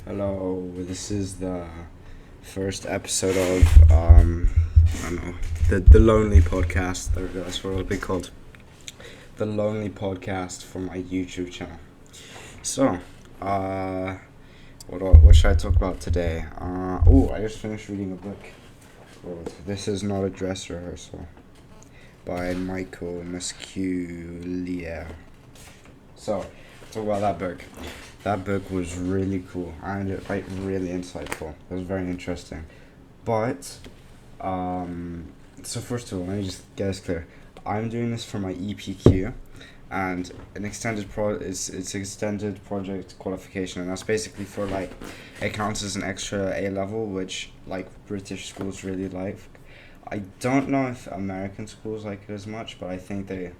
Hello, this is the first episode of I don't know, the Lonely podcast. That's what it'll be called, the Lonely podcast for my YouTube channel. So, uh, what should I talk about today? I just finished reading a book called "This Is Not a Dress Rehearsal" by Michael Musculier. So, talk about that book. That book was really cool and really insightful. It was very interesting. But, so first of all, let me just get this clear. I'm doing this for my EPQ, and an it's extended project qualification, and that's basically for like, it counts as an extra A level, which like British schools really like. I don't know if American schools like it as much, but I think they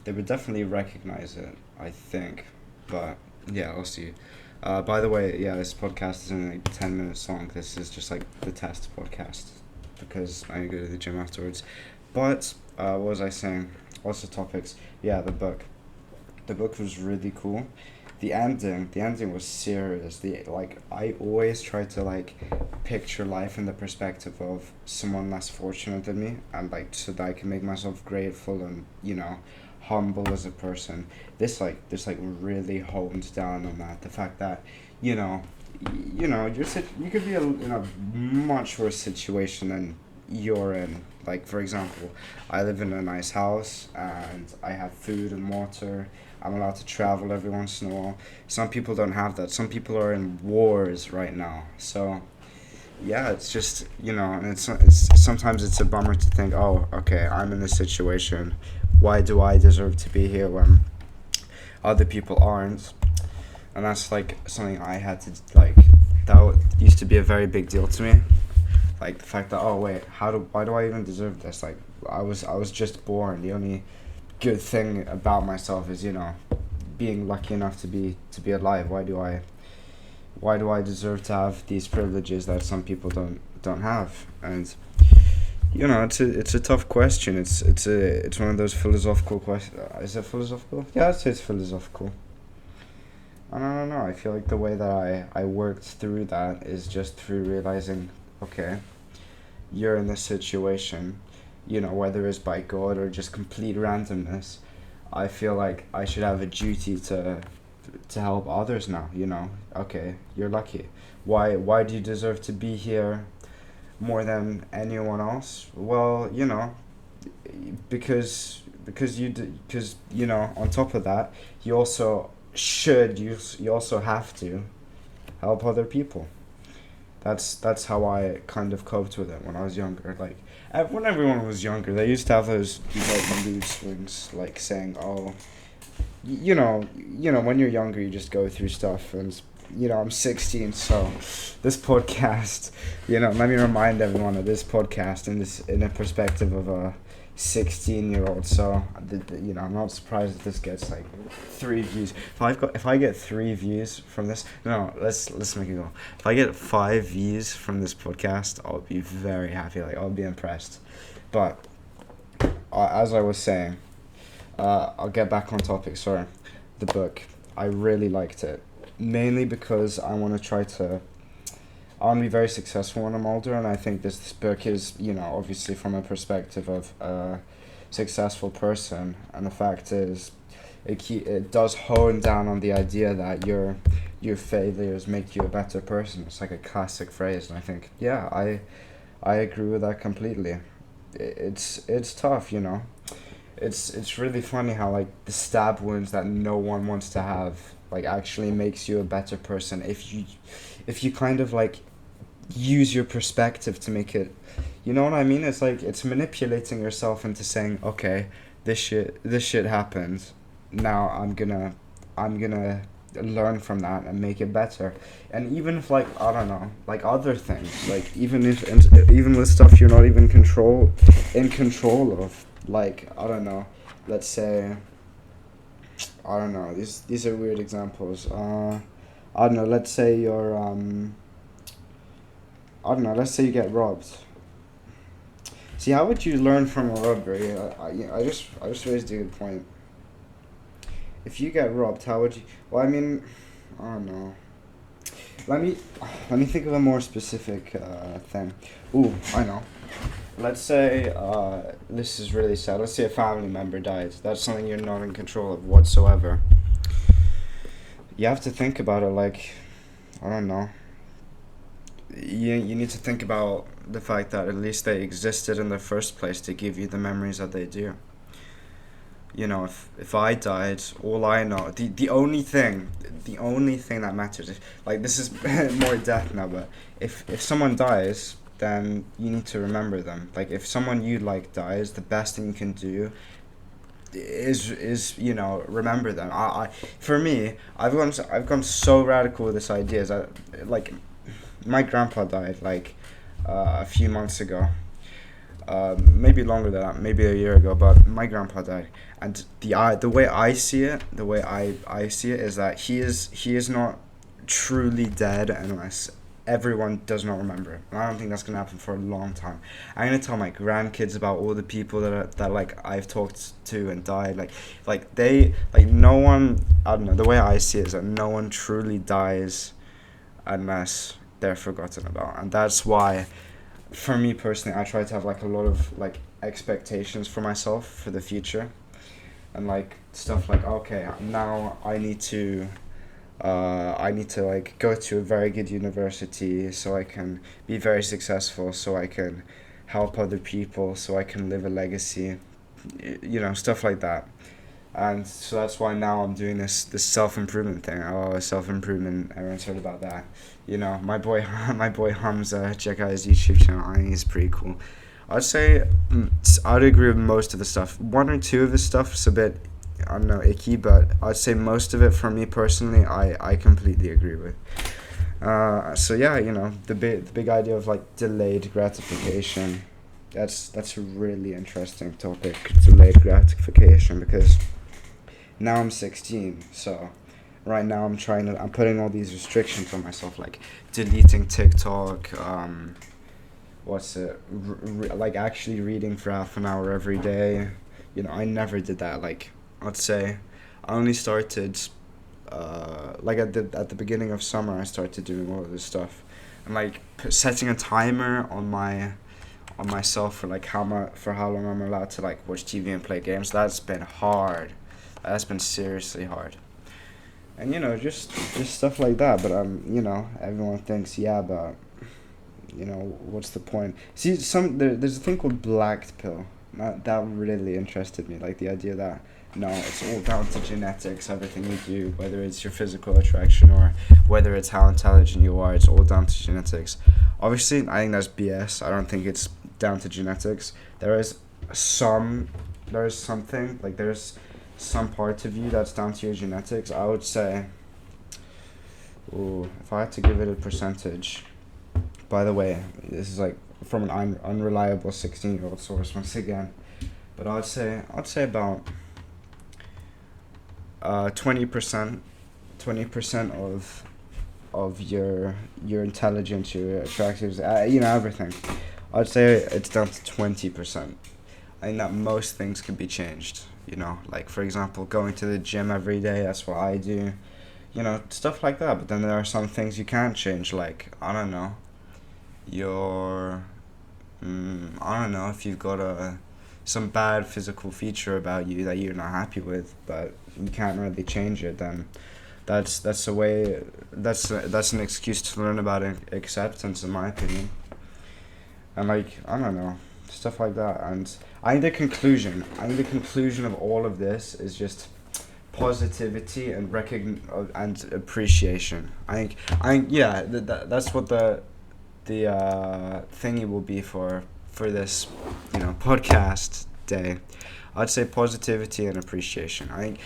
would definitely recognize it. I think, but yeah, I'll see. By the way, yeah, this podcast isn't like 10 minutes long. This is just like the test podcast because I go to the gym afterwards. But what was I saying? What's the topics? Yeah, the book. The book was really cool. The ending was serious. I always try to like picture life in the perspective of someone less fortunate than me, and like so that I can make myself grateful and humble as a person. This really hones down on that. The fact that you know, you could be in a much worse situation than you're in. Like for example, I live in a nice house and I have food and water. I'm allowed to travel every once in a while. Some people don't have that. Some people are in wars right now. So yeah, it's just and it's sometimes it's a bummer to think, oh, okay, I'm in this situation. Why do I deserve to be here when other people aren't? And that's like something I had to like. Used to be a very big deal to me. Like the fact that, oh wait, why do I even deserve this? Like I was just born. The only good thing about myself is being lucky enough to be alive. Why do I deserve to have these privileges that some people don't have? And it's a tough question. It's one of those philosophical questions. Is it philosophical? Yeah, I'd say it's philosophical. I don't know. I feel like the way that I worked through that is just through realizing, okay, you're in this situation, whether it's by God or just complete randomness. I feel like I should have a duty to help others now. Okay, you're lucky. Why do you deserve to be here more than anyone else? Well, because on top of that, you also you also have to help other people. That's how I kind of coped with it when I was younger. Like when everyone was younger, they used to have these like mood swings, like saying, "Oh, when you're younger, you just go through stuff." And I'm 16, so this podcast, let me remind everyone of this podcast in a perspective of a 16-year-old. So I'm not surprised if this gets like 3 views. If I get 3 views from this, no, let's make it go. If I get 5 views from this podcast, I'll be very happy. Like I'll be impressed. But as I was saying, I'll get back on topic. Sorry, the book. I really liked it, mainly because I want to be very successful when I'm older, and I think this book is, obviously from a perspective of a successful person, and the fact is, it does hone down on the idea that your failures make you a better person. It's like a classic phrase, and I think, yeah, I agree with that completely. It's tough. It's really funny how like the stab wounds that no one wants to have like actually makes you a better person if you kind of like use your perspective to make it. You know what I mean? It's like it's manipulating yourself into saying, okay, this shit happened. Now I'm gonna learn from that and make it better. And even if like I don't know, like other things, like even with stuff you're not even in control of, like I don't know, let's say I don't know. These are weird examples. I don't know. Let's say you're I don't know. Let's say you get robbed. See, how would you learn from a robbery? I just raised a good point. If you get robbed, how would you? Well, I mean, I don't know. let me let me think of a more specific thing. Ooh, I know. Let's say this is really sad. Let's say a family member died. That's something you're not in control of whatsoever. You have to think about it like, I don't know. You need to think about the fact that at least they existed in the first place to give you the memories that they do. You know, if I died, all I know, the only thing that matters is, like, this is more death now, but if someone dies, then you need to remember them. Like, if someone you like dies, the best thing you can do is remember them. For me, I've gone so radical with this idea. Is that, like, my grandpa died like a few months ago, maybe longer than that, maybe a year ago. But my grandpa died, and the way I see it, the way I see it is that he is not truly dead unless everyone does not remember him. And I don't think that's gonna happen for a long time. I'm gonna tell my grandkids about all the people that like I've talked to and died. Like they like no one. I don't know. The way I see it is that no one truly dies unless they're forgotten about, and that's why, for me personally, I try to have like a lot of like expectations for myself for the future, and like stuff like, okay, now I need to like go to a very good university so I can be very successful, so I can help other people, so I can live a legacy, stuff like that. And so that's why now I'm doing this self improvement thing. Oh, self improvement! Everyone's heard about that. My boy my boy Hamza. Check out his YouTube channel. I think he's pretty cool. I'd say I'd agree with most of the stuff. One or two of the stuff is a bit, I don't know, icky, but I'd say most of it, for me personally, I completely agree with. So yeah, the big idea of like delayed gratification. That's a really interesting topic. Delayed gratification, because now I'm 16, so right now I'm putting all these restrictions on myself, like deleting TikTok, like actually reading for half an hour every day. I never did that. Like, I'd say I only started, like at the beginning of summer, I started doing all of this stuff, and like setting a timer on myself for like how long I'm allowed to like watch TV and play games. That's been hard. That's been seriously hard. And just stuff like that. But everyone thinks, yeah, but what's the point? See, there's a thing called black pill. That really interested me. Like the idea that no, it's all down to genetics. Everything you do, whether it's your physical attraction or whether it's how intelligent you are, it's all down to genetics. Obviously, I think that's BS. I don't think it's down to genetics. There's something, like there's some part of you that's down to your genetics. I would say, if I had to give it a percentage. By the way, this is like from an unreliable 16-year-old source once again, but I'd say about 20%, 20% of your intelligence, your attractiveness, everything. I'd say it's down to 20%. I think that most things can be changed. Like for example, going to the gym every day. That's what I do. Stuff like that. But then there are some things you can't change. Like, I don't know, I don't know, if you've got some bad physical feature about you that you're not happy with, but you can't really change it, then that's a way, that's an excuse to learn about acceptance, in my opinion. And like, I don't know, stuff like that. And I think the conclusion of all of this is just positivity and and appreciation. I think yeah, that's what the thingy will be for this podcast day. I'd say positivity and appreciation. I think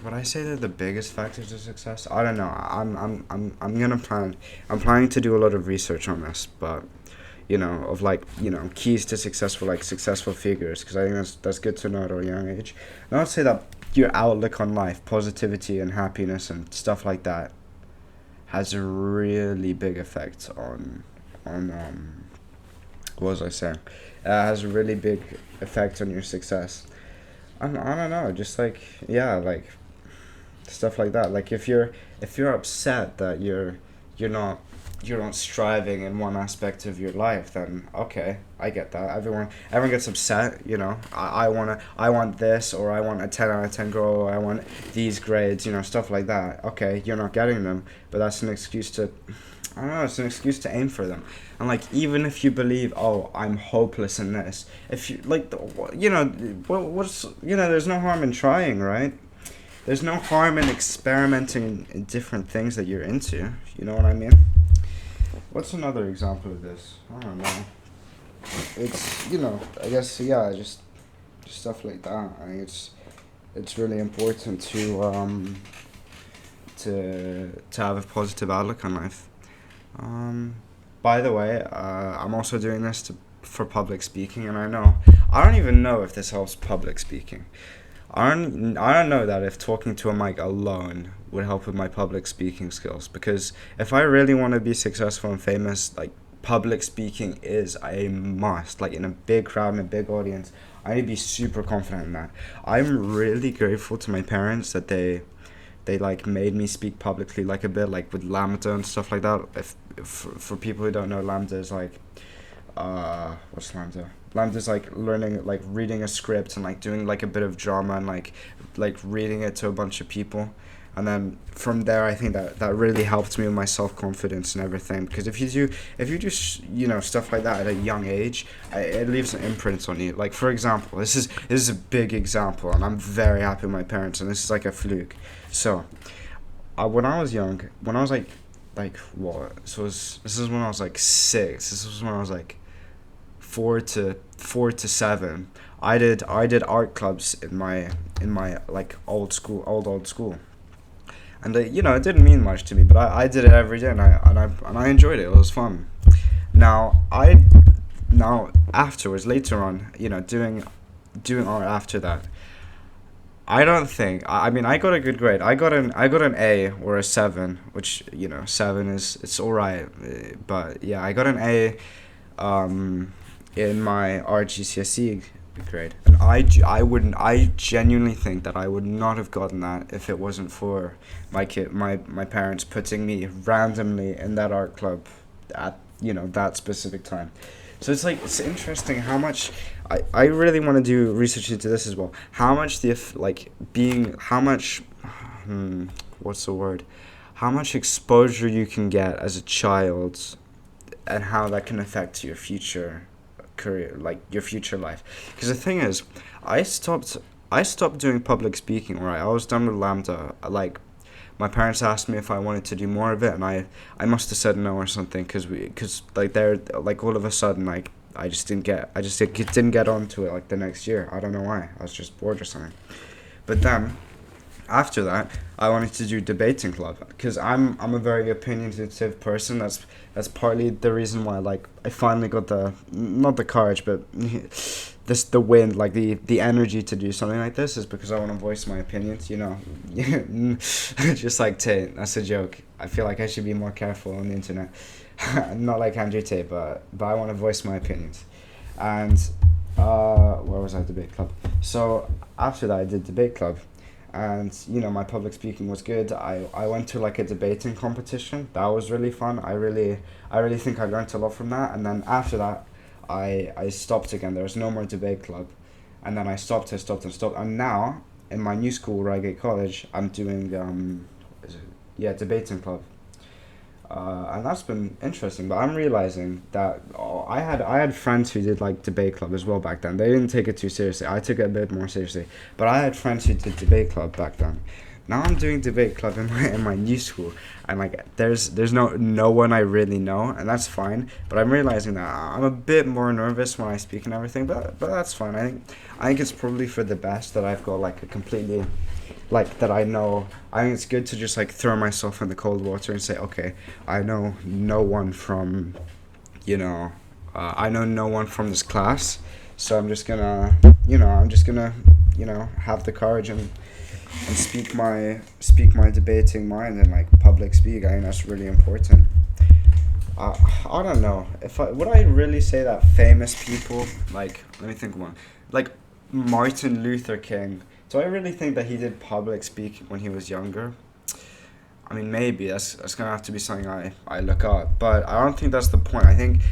would I say they're the biggest factors of success? I don't know. I'm planning to do a lot of research on this, but of like keys to successful figures, because I think that's good to know at a young age. And I'd say that your outlook on life, positivity and happiness and stuff like that, has a really big effect on what was I saying? Has a really big effect on your success. I don't know, just like, yeah, like stuff like that. Like if you're upset that you're not you're not striving in one aspect of your life, then okay, I get that. Everyone gets upset, you know. I want this, or I want a 10 out of 10 girl, or I want these grades, you know, stuff like that. Okay, you're not getting them, but that's an excuse to, I don't know, it's an excuse to aim for them. And like, even if you believe, oh, I'm hopeless in this, if you like, you know, what's, you know, there's no harm in trying, right? There's no harm in experimenting in different things that you're into. You know what I mean? What's another example of this? I don't know. It's, you know, I guess, yeah, just stuff like that. I think it's really important to have a positive outlook on life. By the way, I'm also doing this for public speaking, and I don't even know if this helps public speaking. I don't know that if talking to a mic alone would help with my public speaking skills, because if I really want to be successful and famous, like, public speaking is a must. Like, in a big crowd, in a big audience, I need to be super confident in that. I'm really grateful to my parents that they like made me speak publicly, like, a bit, like with Lambda and stuff like that. If for people who don't know, Lambda is like, what's Lambda? Lambda's like learning, like reading a script and like doing like a bit of drama and like reading it to a bunch of people. And then from there, I think that really helped me with my self-confidence and everything. Because if you do you know, stuff like that at a young age, it leaves an imprint on you. Like, for example, this is a big example, and I'm very happy with my parents, and this is like a fluke. So, when I was young, when I was like what? This is when I was like 6. This was when I was like 4 to 7. I did art clubs in my like old school. And you know, it didn't mean much to me, but I did it every day, and I enjoyed it. It was fun. Now afterwards, later on, you know, doing art after that, I don't think. I mean, I got a good grade. I got an A or a 7, which, you know, 7 is, it's all right. But yeah, I got an A in my art GCSE grade, and I genuinely think that I would not have gotten that if it wasn't for my parents putting me randomly in that art club at, you know, that specific time. So it's like, it's interesting how much I really want to do research into this as well. How much what's the word? How much exposure you can get as a child, and how that can affect your future career, like your future life. Because the thing is, I stopped doing public speaking, right? I was done with Lambda. Like, my parents asked me if I wanted to do more of it, and I must have said no or something, because like, they're like, all of a sudden, like, I just didn't get onto it like the next year. I don't know why. I was just bored or something. But then after that, I wanted to do debating club, because I'm a very opinionative person. That's partly the reason why, like, I finally got not the courage, but the wind, like the energy to do something like this, is because I want to voice my opinions. You know, just like Tate. That's a joke. I feel like I should be more careful on the internet. Not like Andrew Tate, but I want to voice my opinions. And where was I? Debate club. So after that, I did debate club. And, you know, my public speaking was good. I went to like a debating competition. That was really fun. I really think I learned a lot from that. And then after that, I stopped again. There was no more debate club. And then I stopped. And now, in my new school, Reigate College, I'm doing debating club. And that's been interesting. But I'm realizing that I had friends who did like debate club as well back then. They didn't take it too seriously. I took it a bit more seriously. But I had friends who did debate club back then. Now I'm doing debate club in my new school, and like, there's no one I really know, and that's fine. But I'm realizing that I'm a bit more nervous when I speak and everything. But that's fine. I think it's probably for the best that I've got like a completely, like, that I know. I think it's good to just like throw myself in the cold water and say, okay, I know no one from, you know, I know no one from this class, so I'm just gonna have the courage and speak my debating mind and like public speak. I think that's really important. I don't know if would I really say that famous people, like, let me think of one, like Martin Luther King, Do I really think that he did public speaking when he was younger? I mean, maybe that's gonna have to be something I look up, but I don't think that's the point. I think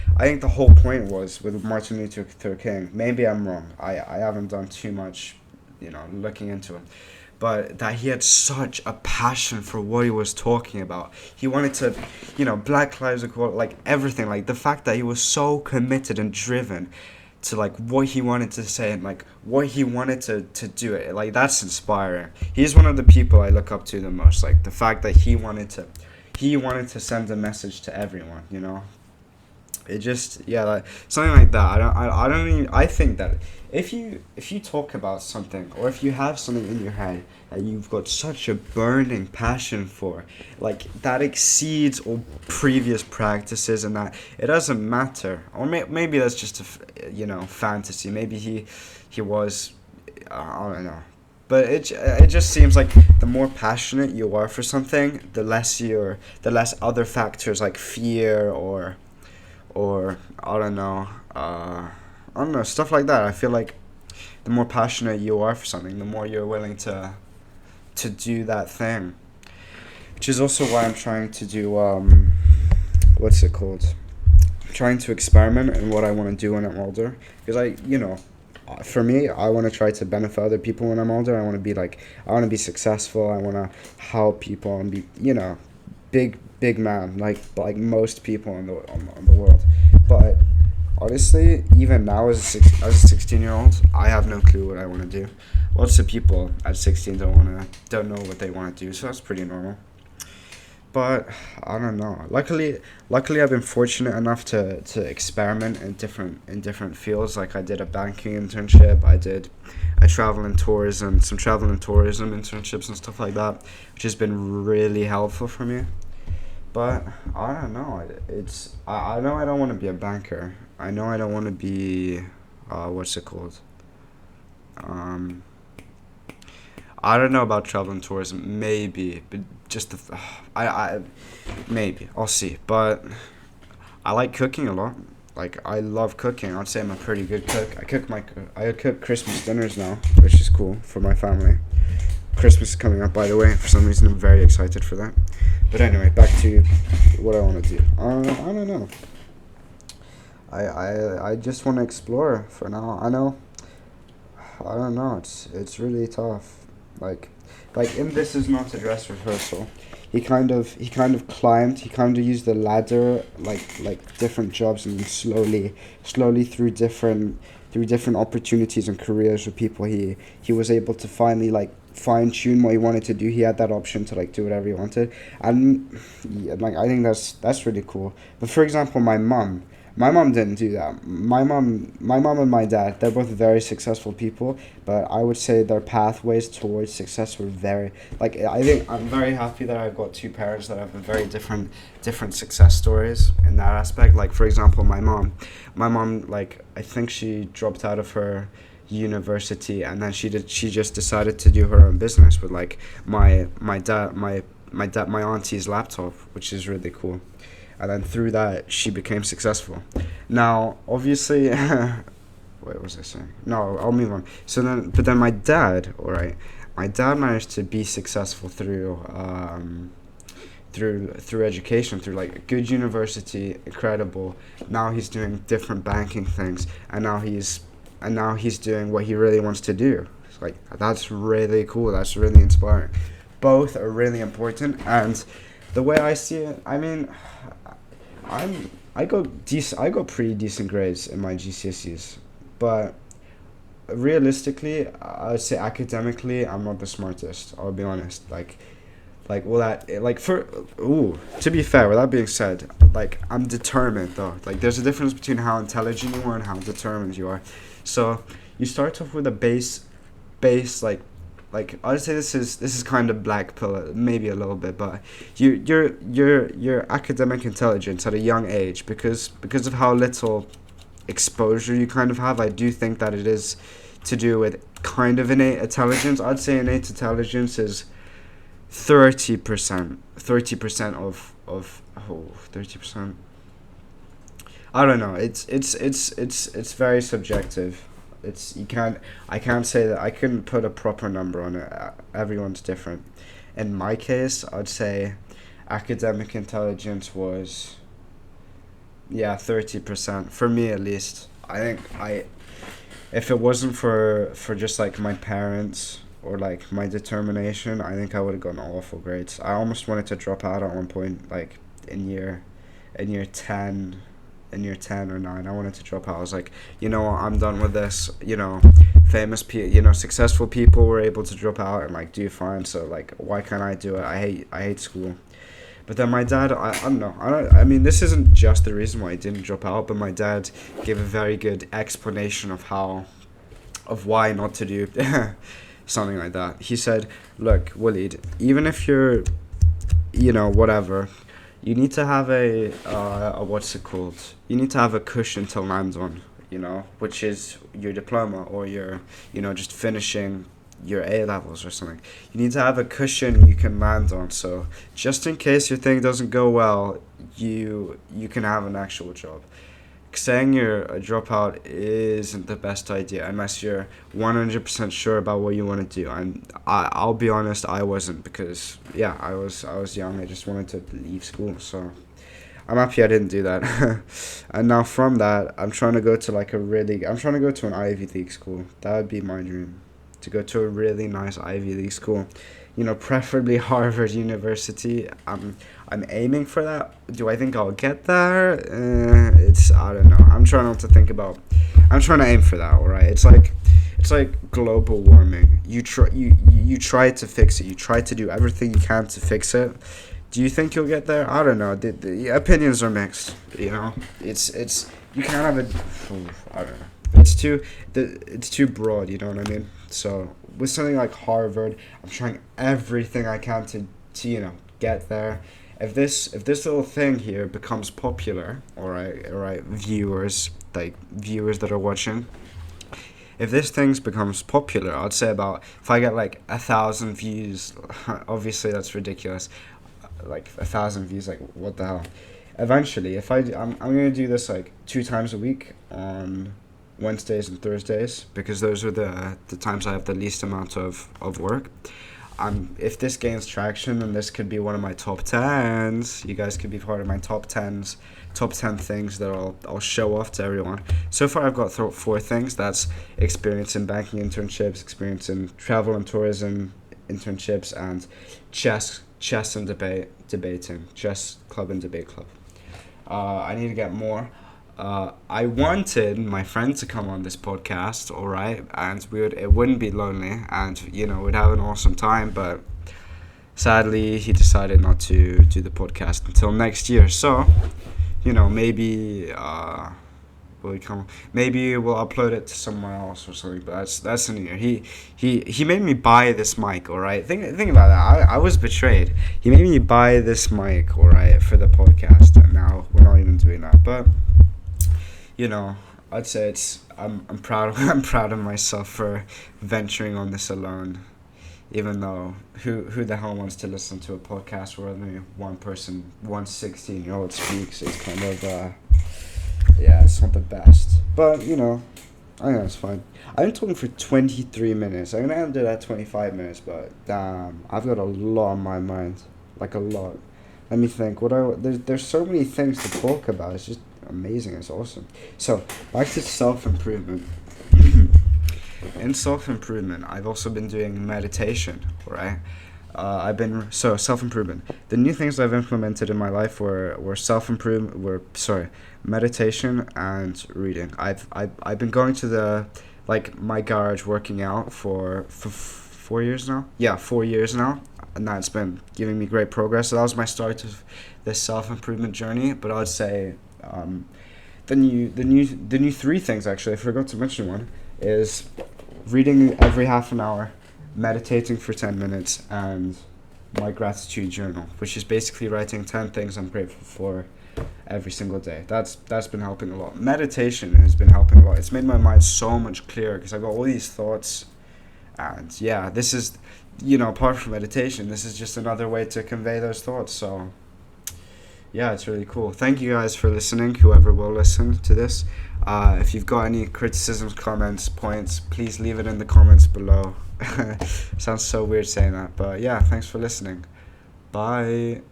the whole point was with Martin Luther King. Maybe I'm wrong. I haven't done too much, looking into it, but that he had such a passion for what he was talking about. He wanted to, Black Lives Equality, like everything, like the fact that he was so committed and driven to like what he wanted to say and like what he wanted to do it, like that's inspiring. He's one of the people I look up to the most, like the fact that he wanted to send a message to everyone, it just, yeah, like something like that. I don't even, I think that if you talk about something, or if you have something in your head that you've got such a burning passion for, like that exceeds all previous practices, and that it doesn't matter, or maybe that's just fantasy. Maybe he was, I don't know. But it just seems like the more passionate you are for something, the less other factors like fear or I don't know, stuff like that. I feel like the more passionate you are for something, the more you're willing to do that thing. Which is also why I'm trying to do what's it called? I'm trying to experiment in what I want to do when I'm older, because for me, I want to try to benefit other people when I'm older. I want to be successful. I want to help people and be, big man, like most people in the world. But honestly, even now as a 16-year-old, I have no clue what I want to do. Lots of people at 16 don't know what they want to do, so that's pretty normal. But I don't know. Luckily, I've been fortunate enough to experiment in different fields. Like I did a banking internship. I travel in tourism, some travel and tourism internships and stuff like that, which has been really helpful for me. But I don't know. I know I don't want to be a banker. I know I don't want to be, what's it called? Um, I don't know about travel and tourism. Maybe, but just I maybe I'll see. But I like cooking a lot. Like I love cooking. I'd say I'm a pretty good cook. I cook Christmas dinners now, which is cool for my family. Christmas is coming up, by the way. For some reason, I'm very excited for that. But anyway, back to what I want to do. I don't know. I just want to explore for now. I don't know. It's really tough. Like in This Is Not a Dress Rehearsal, he kind of climbed. He kind of used the ladder, like different jobs, and then slowly through different opportunities and careers with people, he was able to finally like fine tune what he wanted to do. He had that option to like do whatever he wanted, and yeah, like I think that's really cool. But for example, my mom didn't do that. My mom and my dad, they're both very successful people, but I would say their pathways towards success were very, like, I think I'm very happy that I've got two parents that have a very different success stories in that aspect. Like for example, my mom, like I think she dropped out of her university, and then she just decided to do her own business with like my auntie's laptop, which is really cool. And then through that she became successful. Now obviously what was I saying? No, I'll move on. But then my dad, all right, my dad managed to be successful through education, through like a good university, incredible. Now he's doing different banking things, and now he's doing what he really wants to do. It's like that's really cool. That's really inspiring. Both are really important, and the way I see it, I mean, I got pretty decent grades in my GCSEs, but realistically, I would say academically, I'm not the smartest. I'll be honest. Well, to be fair, with that being said, like I'm determined though. Like there's a difference between how intelligent you are and how determined you are. So you start off with a base like I'd say this is kind of black pill, maybe a little bit, but your academic intelligence at a young age, because of how little exposure you kind of have. I do think that it is to do with kind of innate intelligence. I'd say innate intelligence is 30% of 30%. I don't know. It's very subjective. it's you can't I can't say that I couldn't put a proper number on it. Everyone's different. In my case, I'd say academic intelligence was, yeah, 30% for me at least. I think I if it wasn't for just like my parents or like my determination, I think I would have gotten awful grades. I almost wanted to drop out at one point, like in year 10, in year 10 or 9. I wanted to drop out. I was like, you know what, I'm done with this. Successful people were able to drop out and like do fine. So like, why can't I do it? I hate school. But then my dad, I don't know. I mean, this isn't just the reason why I didn't drop out, but my dad gave a very good explanation of why not to do something like that. He said, "Look, Waleed, even if you're, whatever, you need to have a what's it called? You need to have a cushion to land on, which is your diploma or your, just finishing your A levels or something. You need to have a cushion you can land on. So just in case your thing doesn't go well, you can have an actual job. Saying you're a dropout isn't the best idea unless you're 100% sure about what you want to do. I'll be honest, I wasn't, because yeah, I was young. I just wanted to leave school, so I'm happy I didn't do that. And now from that, I'm trying to go to an Ivy League school. That would be my dream, to go to a really nice Ivy League school, preferably Harvard University. I'm aiming for that. Do I think I'll get there? I don't know. I'm trying to aim for that. All right. It's like global warming. You try to fix it. You try to do everything you can to fix it. Do you think you'll get there? I don't know. The opinions are mixed. It's you can't have I don't know. It's too broad. You know what I mean? So with something like Harvard, I'm trying everything I can to get there. If this little thing here becomes popular, all right, viewers that are watching, if this thing becomes popular, I'd say if I get like 1,000 views, obviously that's ridiculous, like 1,000 views, like what the hell? Eventually, I'm gonna do this like 2 times a week on Wednesdays and Thursdays, because those are the times I have the least amount of work. If this gains traction, then this could be one of my top 10s. You guys could be part of my top 10 things that I'll show off to everyone. So far, I've got 4 things. That's experience in banking internships, experience in travel and tourism internships, and chess and debating, chess club and debate club. I need to get more. I wanted my friend to come on this podcast, all right, and it wouldn't be lonely, and we'd have an awesome time. But sadly, he decided not to do the podcast until next year. So, maybe maybe we'll upload it to somewhere else or something. But that's in here. He made me buy this mic, all right. Think about that. I was betrayed. He made me buy this mic, all right, for the podcast, and now we're not even doing that. But I'd say I'm proud of myself for venturing on this alone, even though who the hell wants to listen to a podcast where only one 16-year-old speaks? It's kind of it's not the best, but I think it's fine. I've been talking for 23 minutes. I'm gonna end it at 25 minutes, but damn, I've got a lot on my mind, like a lot. Let me think. There's so many things to talk about. It's just amazing. It's awesome. So back to self-improvement. In self-improvement, I've also been doing meditation, right? Self-improvement. The new things I've implemented in my life were meditation and reading. I've been going to my garage working out for 4 years now. Yeah, 4 years now, and that's been giving me great progress. So that was my start of this self-improvement journey. But I'd say the new 3 things, actually, I forgot to mention one, is reading every half an hour, meditating for 10 minutes, and my gratitude journal, which is basically writing 10 things I'm grateful for every single day. That's been helping a lot. Meditation has been helping a lot. It's made my mind so much clearer, because I've got all these thoughts, and yeah, this is, apart from meditation, this is just another way to convey those thoughts. So yeah, it's really cool. Thank you guys for listening, whoever will listen to this. If you've got any criticisms, comments, points, please leave it in the comments below. Sounds so weird saying that, but yeah, thanks for listening. Bye.